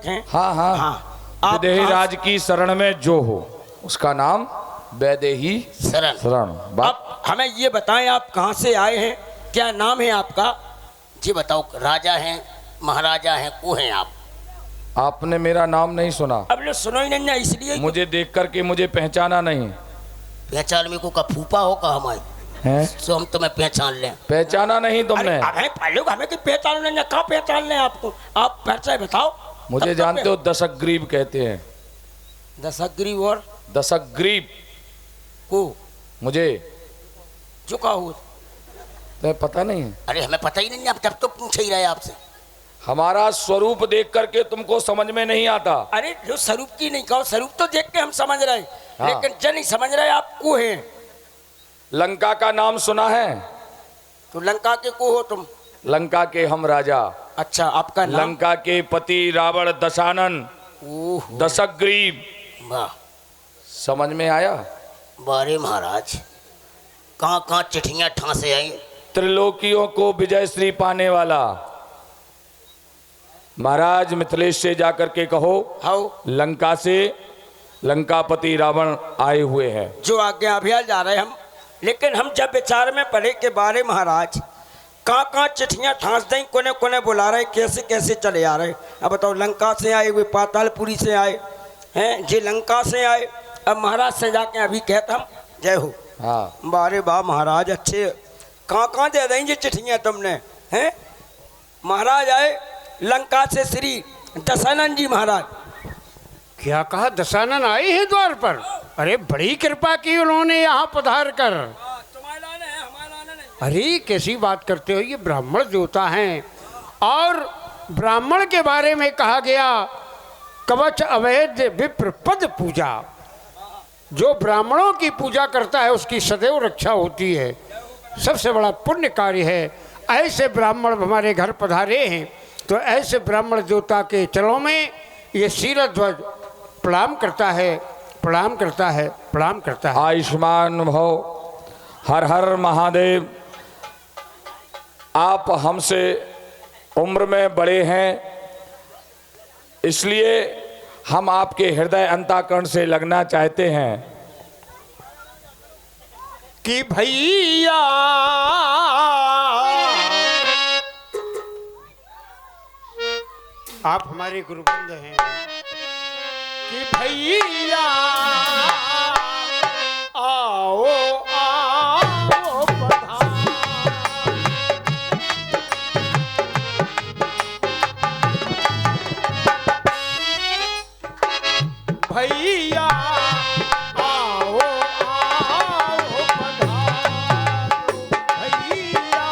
हैं। हाँ हाँ, हाँ विदेही राज की शरण में जो हो उसका नाम वैदेही शरण। शरण। अब हमें ये बताएं आप कहाँ से आए हैं, क्या नाम है आपका? जी बताओ, राजा हैं, महाराजा हैं, को हैं आप? आपने मेरा नाम नहीं सुना? अब लो सुनो ही नहीं ना, इसलिए मुझे देख करके मुझे पहचाना नहीं? पहचान में को का फूफा हो का हमारे हैं? सो हम तुम्हें पहचान लें। पहचाना नहीं तुमने? हमें पहले हमें कि पहचान लें, कहाँ पहचान लें आपको? आप परिचय बताओ। मुझे जानते हो, दशग्रीव कहते हैं। दशग्रीव और दशग्रीव को मुझे जो का हो? तुम्हें पता नहीं है? अरे हमें पता ही नहीं, आप तब तो पूछ ही रहे आपसे। हमारा स्वरूप देख करके तुमको समझ में नहीं आता? अरे जो स्वरूप की नहीं कहो, स्वरूप तो देख के हम समझ रहे हैं। हाँ। लेकिन जो नहीं समझ रहे आप को हैं। लंका का नाम सुना है? तो लंका के को हो तुम? लंका के हम राजा। अच्छा, आपका नाम? लंका के पति रावण दशानन ओह, दशग्रीव। वाह, समझ में आया? बारे महाराज, कहाँ कहाँ चिट्ठियाँ ठांसे आई। त्रिलोकियों को विजय श्री पाने वाला महाराज, मिथिलेश से जाकर के कहो हाउ लंका से लंकापति रावण आए हुए हैं। जो आज्ञा अभियान जा रहे हम। लेकिन हम जब विचार में पढ़े के बारे महाराज, कहाँ कहाँ चिट्ठियाँ ठांस दें, कोने कोने बुला रहे, कैसे कैसे चले आ रहे। अब बताओ, लंका से आए हुए, पातालपुरी से आए हैं जी, लंका से आए। अब महाराज से जाके अभी कहता हम जय हो। हाँ, बारे वाह महाराज, अच्छे कहाँ कहाँ दे देंगे चिट्ठियाँ तुमने हैं? महाराज आए लंका से श्री दशानन जी महाराज। क्या कहा? दशानन आए हैं द्वार पर? अरे बड़ी कृपा की उन्होंने यहाँ पधार कर। अरे कैसी बात करते हो, ये ब्राह्मण देवता हैं और ब्राह्मण के बारे में कहा गया कवच अवैध विप्र पद पूजा। जो ब्राह्मणों की पूजा करता है उसकी सदैव रक्षा होती है, सबसे बड़ा पुण्य कार्य है। ऐसे ब्राह्मण हमारे घर पधारे हैं, तो ऐसे ब्राह्मण देवता के चरणों में ये शीलध्वज प्रणाम करता है, प्रणाम करता है, प्रणाम करता है। आयुष्मान भव, हर हर महादेव। आप हमसे उम्र में बड़े हैं, इसलिए हम आपके हृदय अंतःकरण से लगना चाहते हैं कि भैया आप हमारे गुरुवृंद हैं, कि भैया आओ आओ पधार। भैया आओ आओ पधार। भैया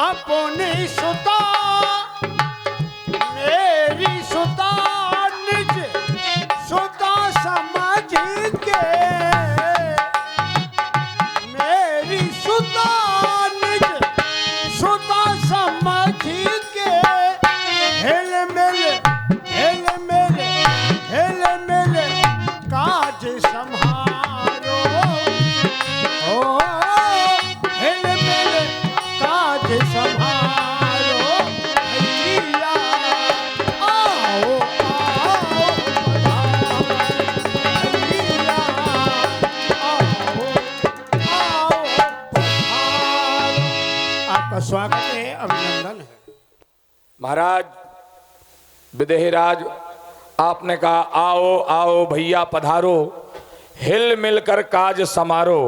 अपनी सुता मेरी सुता निज सुता समझ के, मेरी सुता निज सुता समझ के, हिल मिल हिल मिल हिल मिल काज संहारो। ओ हिल मिल काज संहारो। भैया आओ आओ पधार। भैया आओ आओ पधार। आपका स्वागत है, अभिनंदन है। महाराज। विदेहराज, आपने कहा आओ आओ भैया पधारो, हिल मिलकर काज समारो।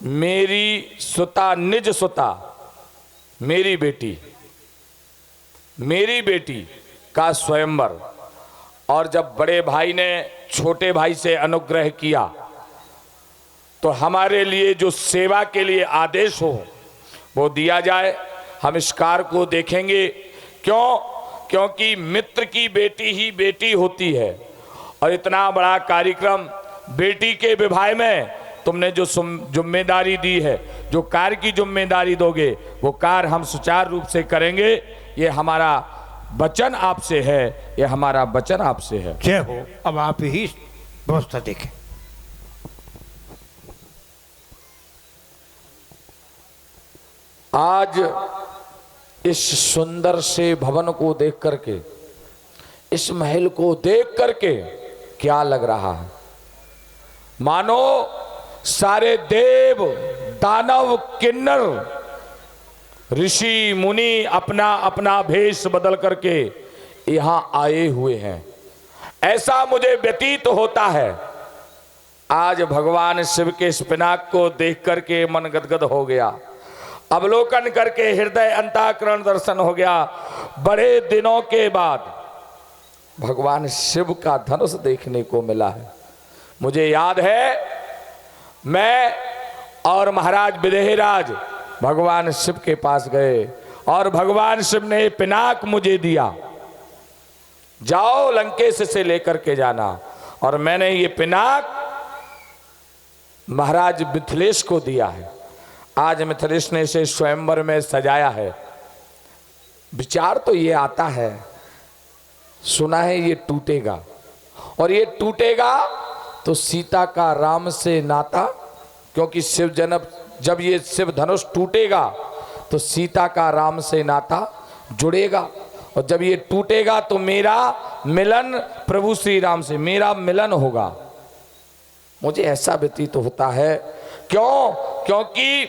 मेरी सुता निज सुता, मेरी बेटी का स्वयंवर। और जब बड़े भाई ने छोटे भाई से अनुग्रह किया तो हमारे लिए जो सेवा के लिए आदेश हो वो दिया जाए। हम इस कार्य को देखेंगे। क्योंकि मित्र की बेटी ही बेटी होती है, और इतना बड़ा कार्यक्रम बेटी के विवाह में तुमने जो जिम्मेदारी दी है, जो कार्य की जिम्मेदारी दोगे, वो कार्य हम सुचारू रूप से करेंगे। ये हमारा वचन आपसे है, ये हमारा वचन आपसे है। जय हो। अब आप ही व्यवस्था देखें। आज इस सुंदर से भवन को देख करके, इस महल को देख करके क्या लग रहा है, मानो सारे देव दानव किन्नर ऋषि मुनि अपना अपना भेष बदल करके यहां आए हुए हैं, ऐसा मुझे व्यतीत होता है। आज भगवान शिव के इस पिनाक को देख करके मन गदगद हो गया, अवलोकन करके हृदय अंतःकरण दर्शन हो गया। बड़े दिनों के बाद भगवान शिव का धनुष देखने को मिला है। मुझे याद है मैं और महाराज विदेहराज भगवान शिव के पास गए और भगवान शिव ने पिनाक मुझे दिया, जाओ लंकेश से लेकर के जाना। और मैंने ये पिनाक महाराज मिथिलेश को दिया है। आज मिथिलेश ने इसे स्वयंवर में सजाया है। विचार तो ये आता है, सुना है ये टूटेगा, और ये टूटेगा तो सीता का राम से नाता, क्योंकि शिव जब ये शिव धनुष टूटेगा तो सीता का राम से नाता जुड़ेगा, और जब ये टूटेगा तो मेरा मिलन प्रभु श्री राम से, मेरा मिलन होगा। मुझे ऐसा व्यतीत होता है। क्यों? क्योंकि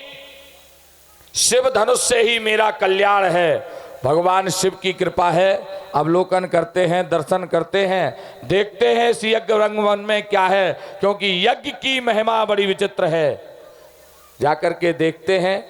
शिव धनुष से ही मेरा कल्याण है। भगवान शिव की कृपा है। अवलोकन करते हैं, दर्शन करते हैं, देखते हैं इस यज्ञ रंगवन में क्या है, क्योंकि यज्ञ की महिमा बड़ी विचित्र है। जाकर के देखते हैं